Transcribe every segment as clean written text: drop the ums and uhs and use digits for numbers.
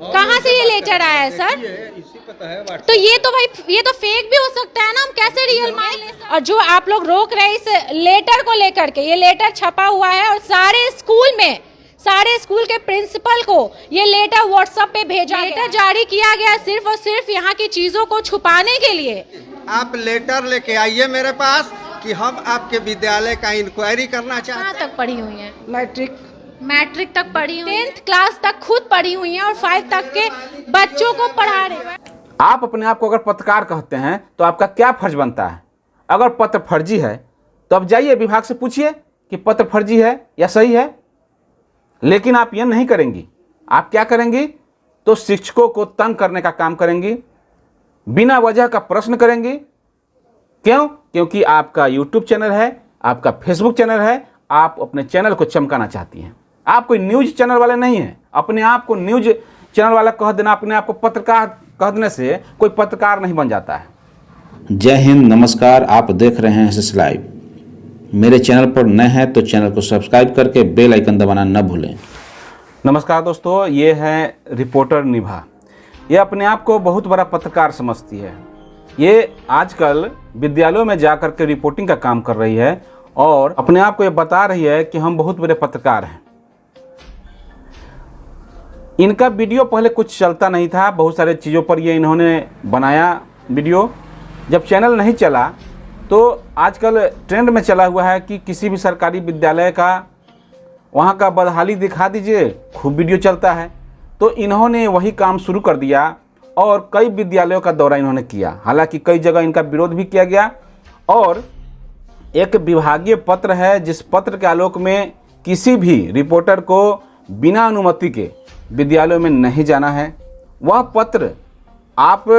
कहाँ से ये लेटर आया है सर? इसी पता है तो ये तो भाई ये तो फेक भी हो सकता है ना, हम कैसे रियल मान लें? और जो आप लोग रोक रहे इस लेटर को लेकर के, ये लेटर छपा हुआ है और सारे स्कूल के प्रिंसिपल को ये लेटर व्हाट्सएप पे भेजा गया, लेटर जारी किया गया सिर्फ और सिर्फ यहाँ की चीजों को छुपाने के लिए। आप लेटर लेके आइए मेरे पास कि हम आपके विद्यालय का इंक्वायरी करना चाहते हैं। कहाँ तक पढ़ी हुई है? मैट्रिक तक पढ़ी हुई, 10th क्लास तक खुद पढ़ी हुई है और 5 तक के बच्चों को पढ़ा रहे हैं। आप अपने आप को अगर पत्रकार कहते हैं तो आपका क्या फर्ज बनता है? अगर पत्र फर्जी है तो अब जाइए विभाग से पूछिए कि पत्र फर्जी है या सही है। लेकिन आप यह नहीं करेंगी। आप क्या करेंगी? तो शिक्षकों को तंग करने का काम करेंगी, बिना वजह का प्रश्न करेंगी। क्यों? क्योंकि आपका यूट्यूब चैनल है, आपका फेसबुक चैनल है, आप अपने चैनल को चमकाना चाहती हैं। आप कोई न्यूज चैनल वाले नहीं हैं। अपने आप को न्यूज चैनल वाला कह देना, अपने आप को पत्रकार कह देने से कोई पत्रकार नहीं बन जाता है। जय हिंद, नमस्कार। आप देख रहे हैं एसएस लाइव। मेरे चैनल पर नए हैं तो चैनल को सब्सक्राइब करके बेल आइकन दबाना न भूलें। नमस्कार दोस्तों, ये है रिपोर्टर निभा। ये अपने आप को बहुत बड़ा पत्रकार समझती है। ये आजकल विद्यालयों में जाकर के रिपोर्टिंग का काम कर रही है और अपने आप को ये बता रही है कि हम बहुत बड़े पत्रकार हैं। इनका वीडियो पहले कुछ चलता नहीं था, बहुत सारे चीज़ों पर ये इन्होंने बनाया वीडियो। जब चैनल नहीं चला तो आजकल ट्रेंड में चला हुआ है कि किसी भी सरकारी विद्यालय का वहाँ का बदहाली दिखा दीजिए, खूब वीडियो चलता है। तो इन्होंने वही काम शुरू कर दिया और कई विद्यालयों का दौरा इन्होंने किया। हालांकि कई जगह इनका विरोध भी किया गया और एक विभागीय पत्र है जिस पत्र के आलोक में किसी भी रिपोर्टर को बिना अनुमति के विद्यालयों में नहीं जाना है। वह पत्र आप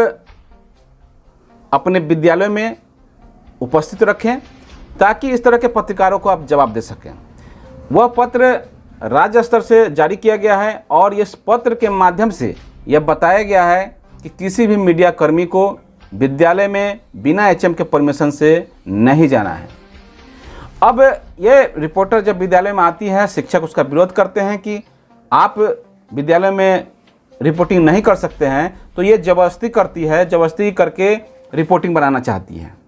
अपने विद्यालय में उपस्थित रखें ताकि इस तरह के पत्रकारों को आप जवाब दे सकें। वह पत्र राज्य स्तर से जारी किया गया है और इस पत्र के माध्यम से यह बताया गया है कि किसी भी मीडिया कर्मी को विद्यालय में बिना एचएम के परमिशन से नहीं जाना है। अब ये रिपोर्टर जब विद्यालय में आती है, शिक्षक उसका विरोध करते हैं कि आप विद्यालय में रिपोर्टिंग नहीं कर सकते हैं, तो ये ज़बरदस्ती करती है, ज़बरदस्ती करके रिपोर्टिंग बनाना चाहती है।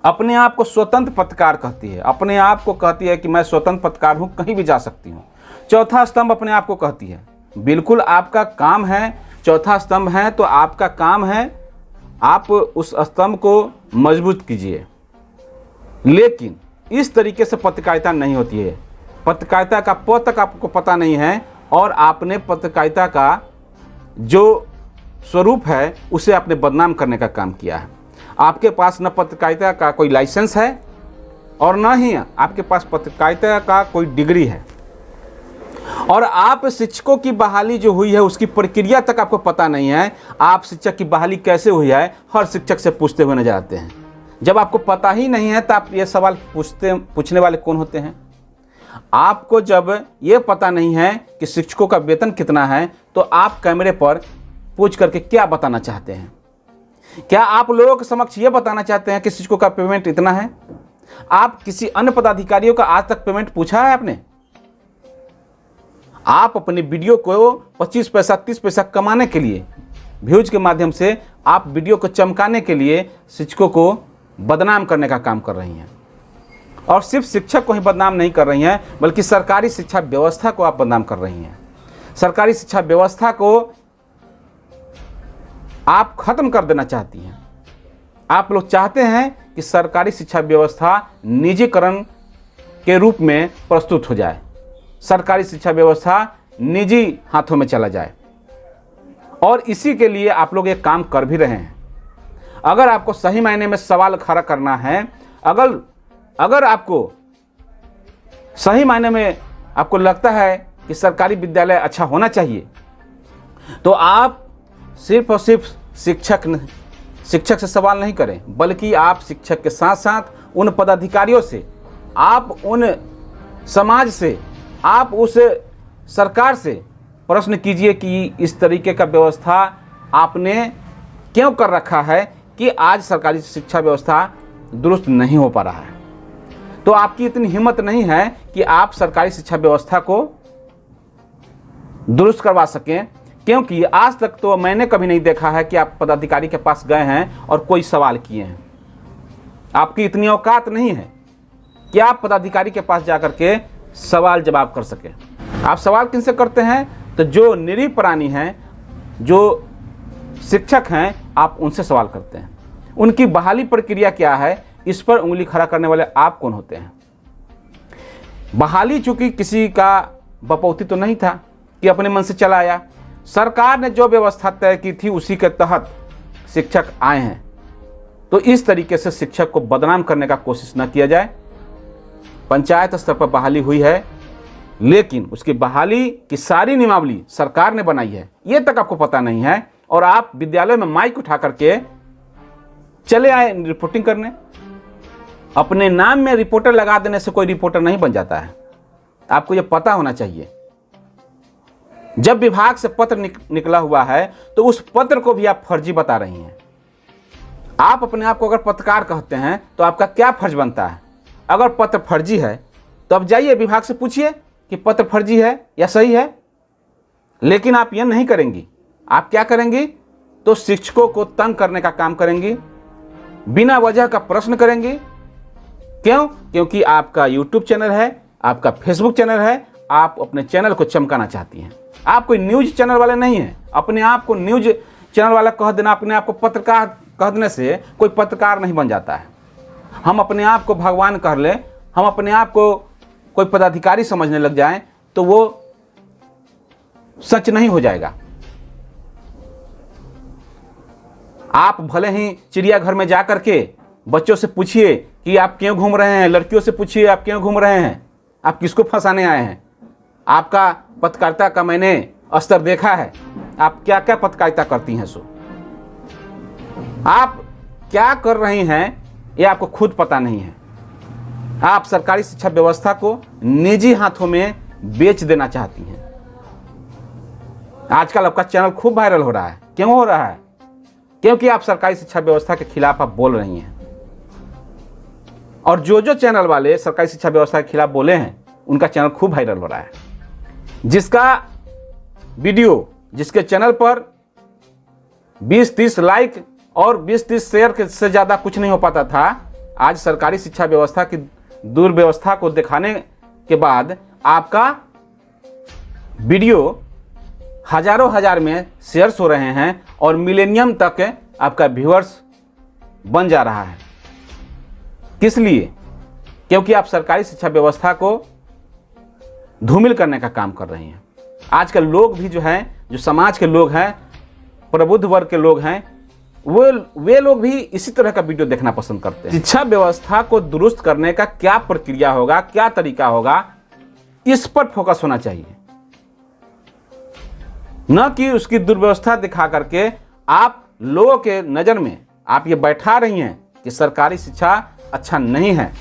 अपने आप को स्वतंत्र पत्रकार कहती है, अपने आप को कहती है कि मैं स्वतंत्र पत्रकार हूँ, कहीं भी जा सकती हूँ। चौथा स्तंभ अपने आप को कहती है। बिल्कुल आपका काम है, चौथा स्तंभ है तो आपका काम है आप उस स्तंभ को मजबूत कीजिए। लेकिन इस तरीके से पत्रकारिता नहीं होती है। पत्रकारिता का प तक आपको पता नहीं है और आपने पत्रकारिता का जो स्वरूप है उसे आपने बदनाम करने का काम किया है। आपके पास न पत्रकारिता का कोई लाइसेंस है और न ही आपके पास पत्रकारिता का कोई डिग्री है। और आप शिक्षकों की बहाली जो हुई है उसकी प्रक्रिया तक आपको पता नहीं है। आप शिक्षक की बहाली कैसे हुई है हर शिक्षक से पूछते हुए नजर आते हैं। जब आपको पता ही नहीं है तो आप ये सवाल पूछने वाले कौन होते हैं? आपको जब ये पता नहीं है कि शिक्षकों का वेतन कितना है तो आप कैमरे पर पूछ करके क्या बताना चाहते हैं? क्या आप लोगों के समक्ष ये बताना चाहते हैं कि शिक्षकों का पेमेंट इतना है? आप किसी अन्य पदाधिकारियों का आज तक पेमेंट पूछा है आपने? आप अपने वीडियो को 25 पैसा 30 पैसा कमाने के लिए, व्यूज के माध्यम से आप वीडियो को चमकाने के लिए शिक्षकों को बदनाम करने का काम कर रही हैं। और सिर्फ शिक्षक को ही बदनाम नहीं कर रही हैं बल्कि सरकारी शिक्षा व्यवस्था को आप बदनाम कर रही हैं। सरकारी शिक्षा व्यवस्था को आप खत्म कर देना चाहती हैं। आप लोग चाहते हैं कि सरकारी शिक्षा व्यवस्था निजीकरण के रूप में प्रस्तुत हो जाए, सरकारी शिक्षा व्यवस्था निजी हाथों में चला जाए। और इसी के लिए आप लोग एक काम कर भी रहे हैं। अगर आपको सही मायने में सवाल खड़ा करना है, अगर आपको सही मायने में आपको लगता है कि सरकारी विद्यालय अच्छा होना चाहिए तो आप सिर्फ और सिर्फ शिक्षक से सवाल नहीं करें, बल्कि आप शिक्षक के साथ साथ उन पदाधिकारियों से, आप उन समाज से, आप उस सरकार से प्रश्न कीजिए कि इस तरीके का व्यवस्था आपने क्यों कर रखा है कि आज सरकारी शिक्षा व्यवस्था दुरुस्त नहीं हो पा रहा है। तो आपकी इतनी हिम्मत नहीं है कि आप सरकारी शिक्षा व्यवस्था को दुरुस्त करवा सकें क्योंकि आज तक तो मैंने कभी नहीं देखा है कि आप पदाधिकारी के पास गए हैं और कोई सवाल किए हैं। आपकी इतनी औकात नहीं है कि आप पदाधिकारी के पास जाकर के सवाल जवाब कर सकें। आप सवाल किनसे करते हैं? तो जो निरीह प्राणी हैं, जो शिक्षक हैं, आप उनसे सवाल करते हैं। उनकी बहाली प्रक्रिया क्या है, इस पर उंगली खड़ा करने वाले आप कौन होते हैं? बहाली चूंकि किसी का बपौती तो नहीं था कि अपने मन से चला आया। सरकार ने जो व्यवस्था तय की थी उसी के तहत शिक्षक आए हैं। तो इस तरीके से शिक्षक को बदनाम करने का कोशिश न किया जाए। पंचायत स्तर पर बहाली हुई है, लेकिन उसकी बहाली की सारी नियमावली सरकार ने बनाई है, ये तक आपको पता नहीं है। और आप विद्यालय में माइक उठा करके चले आए रिपोर्टिंग करने। अपने नाम में रिपोर्टर लगा देने से कोई रिपोर्टर नहीं बन जाता है, आपको यह पता होना चाहिए। जब विभाग से पत्र निकला हुआ है तो उस पत्र को भी आप फर्जी बता रही हैं। आप अपने आप को अगर पत्रकार कहते हैं तो आपका क्या फर्ज बनता है? अगर पत्र फर्जी है तो अब जाइए विभाग से पूछिए कि पत्र फर्जी है या सही है। लेकिन आप यह नहीं करेंगी। आप क्या करेंगी? तो शिक्षकों को तंग करने का काम करेंगी, बिना वजह का प्रश्न करेंगी। क्यों? क्योंकि आपका यूट्यूब चैनल है, आपका फेसबुक चैनल है, आप अपने चैनल को चमकाना चाहती हैं। आप कोई न्यूज चैनल वाले नहीं हैं। अपने आप को न्यूज चैनल वाला कह देना, अपने आप को पत्रकार कह देने से कोई पत्रकार नहीं बन जाता है। हम अपने आप को भगवान कह लें, हम अपने आप को कोई पदाधिकारी समझने लग जाएं तो वो सच नहीं हो जाएगा। आप भले ही चिड़ियाघर में जा करके बच्चों से पूछिए कि आप क्यों घूम रहे हैं, लड़कियों से पूछिए आप क्यों घूम रहे हैं, आप किसको फंसाने आए हैं। आपका पत्रकारिता का मैंने स्तर देखा है, आप क्या क्या पत्रकारिता करती हैं। सो आप क्या कर रही हैं ये आपको खुद पता नहीं है। आप सरकारी शिक्षा व्यवस्था को निजी हाथों में बेच देना चाहती हैं। आजकल आपका चैनल खूब वायरल हो रहा है। क्यों हो रहा है? क्योंकि आप सरकारी शिक्षा व्यवस्था के खिलाफ आप बोल रही हैं। और जो चैनल वाले सरकारी शिक्षा व्यवस्था के खिलाफ बोले हैं उनका चैनल खूब वायरल हो रहा है। जिसका वीडियो, जिसके चैनल पर 20-30 लाइक और 20-30 शेयर से ज़्यादा कुछ नहीं हो पाता था, आज सरकारी शिक्षा व्यवस्था की दुर्व्यवस्था को दिखाने के बाद आपका वीडियो हजारों हजार में शेयर्स हो रहे हैं और मिलेनियम तक आपका व्यूअर्स बन जा रहा है। किस लिए? क्योंकि आप सरकारी शिक्षा व्यवस्था को धूमिल करने का काम कर रही हैं। आजकल लोग भी जो हैं, जो समाज के लोग हैं, प्रबुद्ध वर्ग के लोग हैं, वे लोग भी इसी तरह का वीडियो देखना पसंद करते हैं। शिक्षा व्यवस्था को दुरुस्त करने का क्या प्रक्रिया होगा, क्या तरीका होगा, इस पर फोकस होना चाहिए, न कि उसकी दुर्व्यवस्था दिखा करके आप लोगों के नज़र में आप ये बैठा रही हैं कि सरकारी शिक्षा अच्छा नहीं है।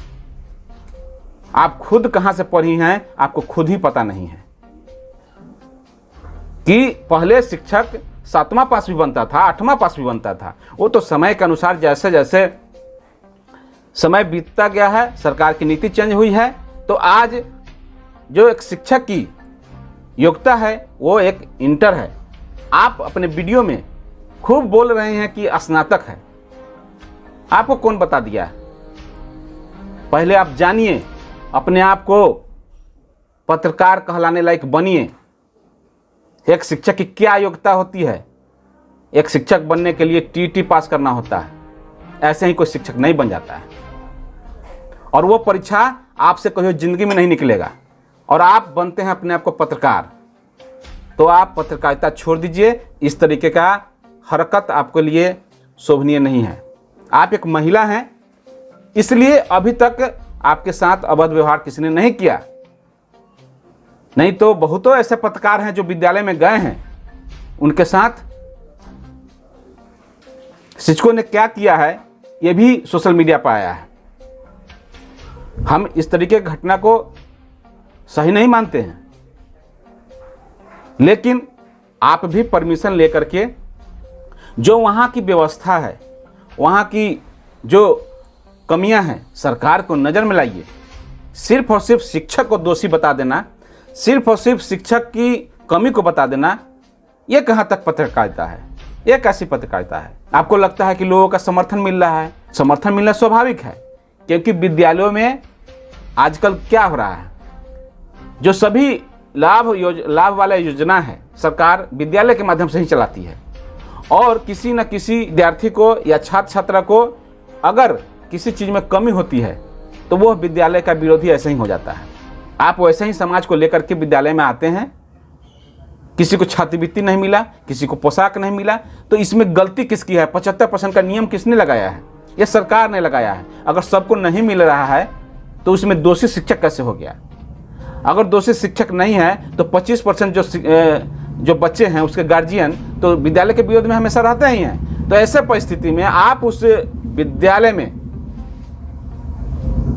आप खुद कहां से पढ़ी हैं आपको खुद ही पता नहीं है कि पहले शिक्षक 7वां पास भी बनता था, 8वां पास भी बनता था। वो तो समय के अनुसार जैसे जैसे समय बीतता गया है, सरकार की नीति चेंज हुई है, तो आज जो एक शिक्षक की योग्यता है वो एक इंटर है। आप अपने वीडियो में खूब बोल रहे हैं कि स्नातक है। आपको कौन बता दिया? पहले आप जानिए, अपने आप को पत्रकार कहलाने लायक बनिए। एक शिक्षक की क्या योग्यता होती है? एक शिक्षक बनने के लिए टीटी पास करना होता है। ऐसे ही कोई शिक्षक नहीं बन जाता है। और वो परीक्षा आपसे कभी जिंदगी में नहीं निकलेगा। और आप बनते हैं अपने आप को पत्रकार, तो आप पत्रकारिता छोड़ दीजिए। इस तरीके का हरकत आपके लिए शोभनीय नहीं है। आप एक महिला हैं, इसलिए अभी तक आपके साथ अभद्र व्यवहार किसी ने नहीं किया। नहीं तो बहुतों ऐसे पत्रकार हैं जो विद्यालय में गए हैं, उनके साथ शिक्षकों ने क्या किया है ये भी सोशल मीडिया पर आया है। हम इस तरीके की घटना को सही नहीं मानते हैं, लेकिन आप भी परमिशन लेकर के जो वहाँ की व्यवस्था है, वहाँ की जो कमियां हैं, सरकार को नज़र में लाइए। सिर्फ और सिर्फ शिक्षक को दोषी बता देना, सिर्फ और सिर्फ शिक्षक की कमी को बता देना, ये कहाँ तक पत्रकारिता है? ये कैसी पत्रकारिता है? आपको लगता है कि लोगों का समर्थन मिल रहा है? समर्थन मिलना स्वाभाविक है, क्योंकि विद्यालयों में आजकल क्या हो रहा है, जो सभी लाभ वाला योजना है सरकार विद्यालय के माध्यम से ही चलाती है, और किसी न किसी विद्यार्थी को या छात्र छात्रा को अगर किसी चीज़ में कमी होती है तो वो विद्यालय का विरोधी ऐसे ही हो जाता है। आप वैसे ही समाज को लेकर के विद्यालय में आते हैं, किसी को छात्रवृत्ति नहीं मिला, किसी को पोशाक नहीं मिला, तो इसमें गलती किसकी है? 75% का नियम किसने लगाया है? ये सरकार ने लगाया है। अगर सबको नहीं मिल रहा है तो उसमें दोषी शिक्षक कैसे हो गया? अगर दोषी शिक्षक नहीं है तो 25% जो बच्चे हैं उसके गार्जियन तो विद्यालय के विरोध में हमेशा रहते ही हैं। तो ऐसे परिस्थिति में आप उस विद्यालय में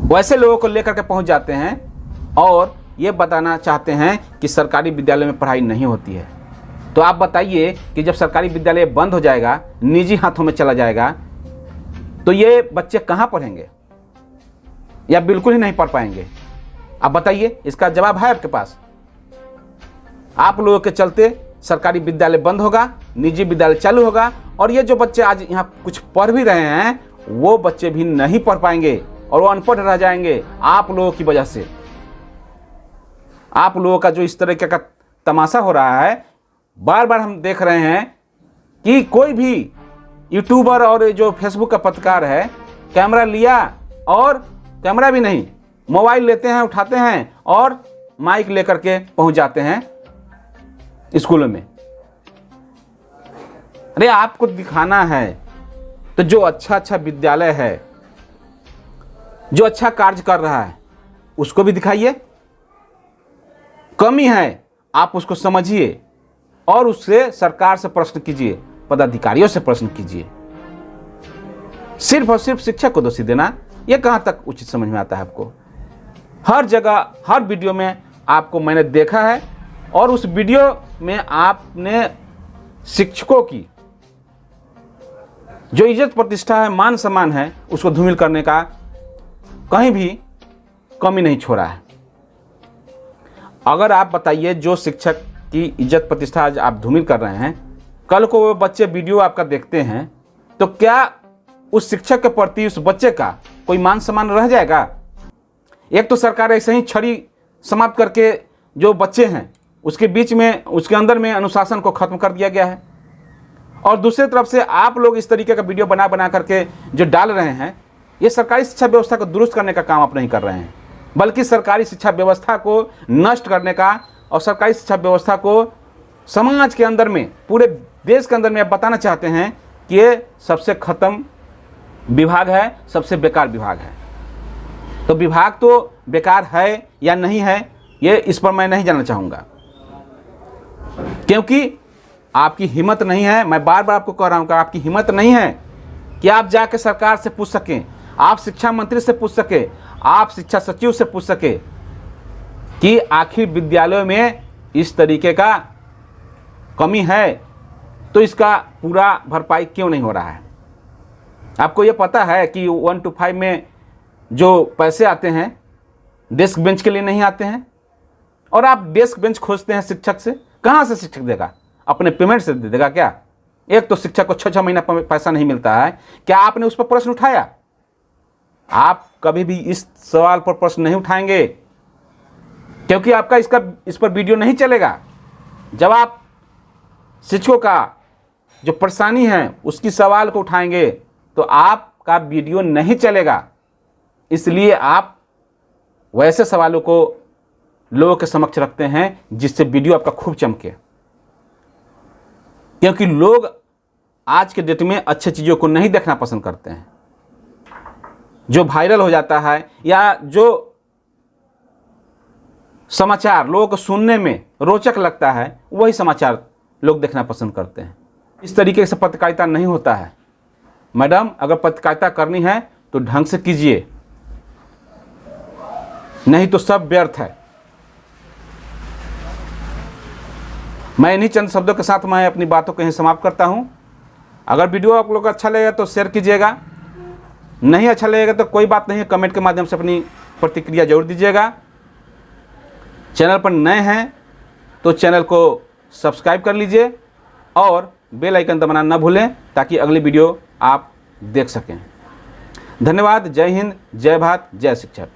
वैसे लोगों को लेकर के पहुंच जाते हैं और ये बताना चाहते हैं कि सरकारी विद्यालय में पढ़ाई नहीं होती है। तो आप बताइए कि जब सरकारी विद्यालय बंद हो जाएगा, निजी हाथों में चला जाएगा, तो ये बच्चे कहाँ पढ़ेंगे या बिल्कुल ही नहीं पढ़ पाएंगे? आप बताइए, इसका जवाब है आपके पास? आप लोगों के चलते सरकारी विद्यालय बंद होगा, निजी विद्यालय चालू होगा, और ये जो बच्चे आज यहाँ कुछ पढ़ भी रहे हैं वो बच्चे भी नहीं पढ़ पाएंगे और वो अनपढ़ रह जाएंगे आप लोगों की वजह से। आप लोगों का जो इस तरह का तमाशा हो रहा है, बार बार हम देख रहे हैं कि कोई भी यूट्यूबर और जो फेसबुक का पत्रकार है, कैमरा लिया और कैमरा भी नहीं, मोबाइल लेते हैं, उठाते हैं और माइक लेकर के पहुंच जाते हैं स्कूलों में। अरे आपको दिखाना है तो जो अच्छा विद्यालय है, जो अच्छा कार्य कर रहा है, उसको भी दिखाइए। कमी है आप उसको समझिए और उससे सरकार से प्रश्न कीजिए, पदाधिकारियों से प्रश्न कीजिए। सिर्फ और सिर्फ शिक्षक को दोषी देना, यह कहां तक उचित समझ में आता है आपको? हर जगह, हर वीडियो में आपको मैंने देखा है, और उस वीडियो में आपने शिक्षकों की जो इज्जत प्रतिष्ठा है, मान सम्मान है, उसको धूमिल करने का कहीं भी कमी नहीं छोड़ा है। अगर आप बताइए, जो शिक्षक की इज्जत प्रतिष्ठा आज आप धूमिल कर रहे हैं, कल को वो बच्चे वीडियो आपका देखते हैं तो क्या उस शिक्षक के प्रति उस बच्चे का कोई मान सम्मान रह जाएगा? एक तो सरकार ऐसे ही छड़ी समाप्त करके जो बच्चे हैं उसके बीच में, उसके अंदर में अनुशासन को खत्म कर दिया गया है, और दूसरी तरफ से आप लोग इस तरीके का वीडियो बना करके जो डाल रहे हैं, ये सरकारी शिक्षा व्यवस्था को दुरुस्त करने का काम आप नहीं कर रहे हैं, बल्कि सरकारी शिक्षा व्यवस्था को नष्ट करने का और सरकारी शिक्षा व्यवस्था को समाज के अंदर में, पूरे देश के अंदर में आप बताना चाहते हैं कि ये सबसे खत्म विभाग है, सबसे बेकार विभाग है। तो विभाग तो बेकार है या नहीं है, ये इस पर मैं नहीं जानना चाहूँगा, क्योंकि आपकी हिम्मत नहीं है। मैं बार बार आपको कह रहा हूँ कि आपकी हिम्मत नहीं है कि आप जाके सरकार से पूछ सकें, आप शिक्षा मंत्री से पूछ सके, आप शिक्षा सचिव से पूछ सके कि आखिर विद्यालयों में इस तरीके का कमी है तो इसका पूरा भरपाई क्यों नहीं हो रहा है। आपको ये पता है कि 1 to 5 में जो पैसे आते हैं डेस्क बेंच के लिए नहीं आते हैं, और आप डेस्क बेंच खोजते हैं शिक्षक से। कहाँ से शिक्षक देगा? अपने पेमेंट से दे देगा क्या? एक तो शिक्षक को 6-6 महीना पैसा नहीं मिलता है। क्या आपने उस पर प्रश्न उठाया? आप कभी भी इस सवाल पर प्रश्न नहीं उठाएंगे, क्योंकि आपका इस पर वीडियो नहीं चलेगा। जब आप शिक्षकों का जो परेशानी है उसकी सवाल को उठाएंगे तो आपका वीडियो नहीं चलेगा। इसलिए आप वैसे सवालों को लोगों के समक्ष रखते हैं जिससे वीडियो आपका खूब चमके, क्योंकि लोग आज के डेट में अच्छी चीज़ों को नहीं देखना पसंद करते हैं। जो वायरल हो जाता है या जो समाचार लोगों को सुनने में रोचक लगता है, वही समाचार लोग देखना पसंद करते हैं। इस तरीके से पत्रकारिता नहीं होता है। मैडम, अगर पत्रकारिता करनी है तो ढंग से कीजिए, नहीं तो सब व्यर्थ है। मैं इन्हीं चंद शब्दों के साथ मैं अपनी बातों को यहीं समाप्त करता हूं। अगर वीडियो आप लोग को अच्छा लगेगा तो शेयर कीजिएगा, नहीं अच्छा लगेगा तो कोई बात नहीं है, कमेंट के माध्यम से अपनी प्रतिक्रिया जरूर दीजिएगा। चैनल पर नए हैं तो चैनल को सब्सक्राइब कर लीजिए और बेल आइकन दबाना न भूलें ताकि अगली वीडियो आप देख सकें। धन्यवाद। जय हिंद, जय भारत, जय शिक्षक।